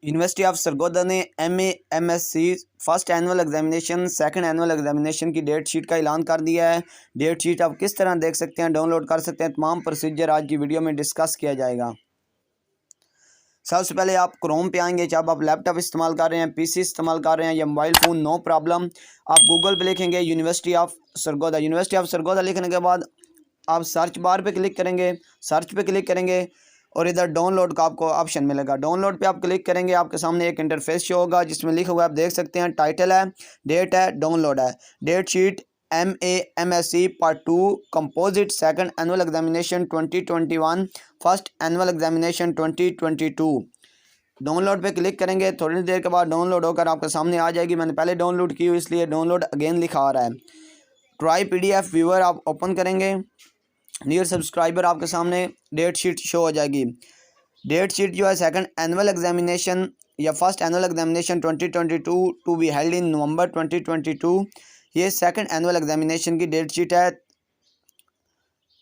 University of Sargodha ने MA/MSc first annual examination second annual examination की date sheet का ऐलान कर दिया है। डेट शीट आप किस तरह देख सकते हैं, डाउनलोड कर सकते हैं, तमाम प्रोसीजर आज की वीडियो में डिस्कस किया जाएगा। सबसे पहले आप क्रोम पे आएंगे, चाहे आप लैपटॉप इस्तेमाल कर रहे हैं, PC इस्तेमाल कर रहे हैं या मोबाइल फ़ोन, नो प्रॉब्लम। आप गूगल पे लिखेंगे university of Sargodha. University of Sargodha लिखने के बाद आप सर्च बार पे क्लिक करेंगे, सर्च पे क्लिक करेंगे और इधर डाउनलोड का आपको ऑप्शन मिलेगा। डाउनलोड पे आप क्लिक करेंगे, आपके सामने एक इंटरफेस शो होगा जिसमें लिखा हुआ है, आप देख सकते हैं, टाइटल है, डेट है, डाउनलोड है। Date sheet MA/MSc part 2 composite second annual examination 2021 first annual examination 2022। Download पे क्लिक करेंगे, थोड़ी देर के बाद डाउनलोड होकर आपके सामने आ जाएगी। मैंने पहले डाउनलोड की हुई इसलिए डाउनलोड अगेन लिखा आ रहा है। ट्राई PDF व्यूअर आप ओपन करेंगे, नियर सब्सक्राइबर आपके सामने डेट शीट शो हो जाएगी। डेट शीट जो है सेकंड एनुअल एग्जामिनेशन या first annual examination 2022 to be held in November 2022, ये सेकंड एनुअल एग्जामिनेशन की डेट शीट है।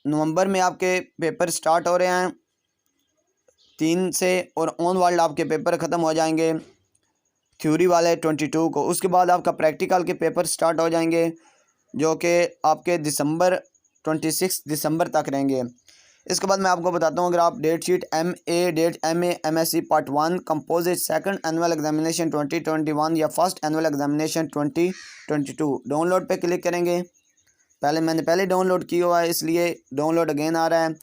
नवंबर में आपके पेपर स्टार्ट हो रहे हैं 3 से और ऑन वर्ल्ड आपके पेपर ख़त्म हो जाएंगे थ्योरी वाले 22 को। उसके बाद आपका प्रैक्टिकल के पेपर स्टार्ट हो जाएंगे जो कि आपके 26 दिसंबर तक रहेंगे। इसके बाद मैं आपको बताता हूँ, अगर आप date sheet MA/MSc part 1 composite second annual examination 2021 या फर्स्ट एनुअल एग्जामिनेशन 2022 डाउनलोड पे क्लिक करेंगे। मैंने पहले डाउनलोड किया हुआ है इसलिए डाउनलोड अगेन आ रहा है।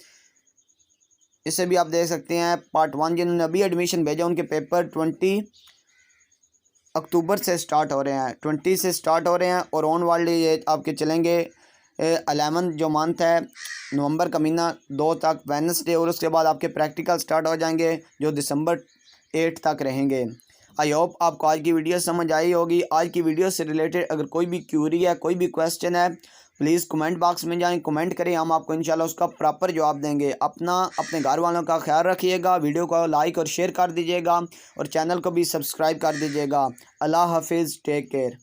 इसे भी आप देख सकते हैं। पार्ट 1 जिन्होंने अभी एडमिशन भेजा उनके पेपर 20 अक्टूबर से स्टार्ट हो रहे हैं, 20 से स्टार्ट हो रहे हैं और ऑन वर्ल्ड ये आपके चलेंगे 11 जो मंथ है नवंबर का महीना 2 तक वेडनेसडे, और उसके बाद आपके प्रैक्टिकल स्टार्ट हो जाएंगे जो दिसंबर 8 तक रहेंगे। आई होप आपको आज की वीडियो समझ आई होगी। आज की वीडियो से रिलेटेड अगर कोई भी क्यूरी है, कोई भी क्वेश्चन है, प्लीज़ कमेंट बॉक्स में जाएं, कमेंट करें, हम आपको इंशाल्लाह उसका प्रॉपर जवाब देंगे। अपने घर वालों का ख्याल रखिएगा, वीडियो को लाइक और शेयर कर दीजिएगा और चैनल को भी सब्सक्राइब कर दीजिएगा। अल्लाह हाफिज़, टेक केयर।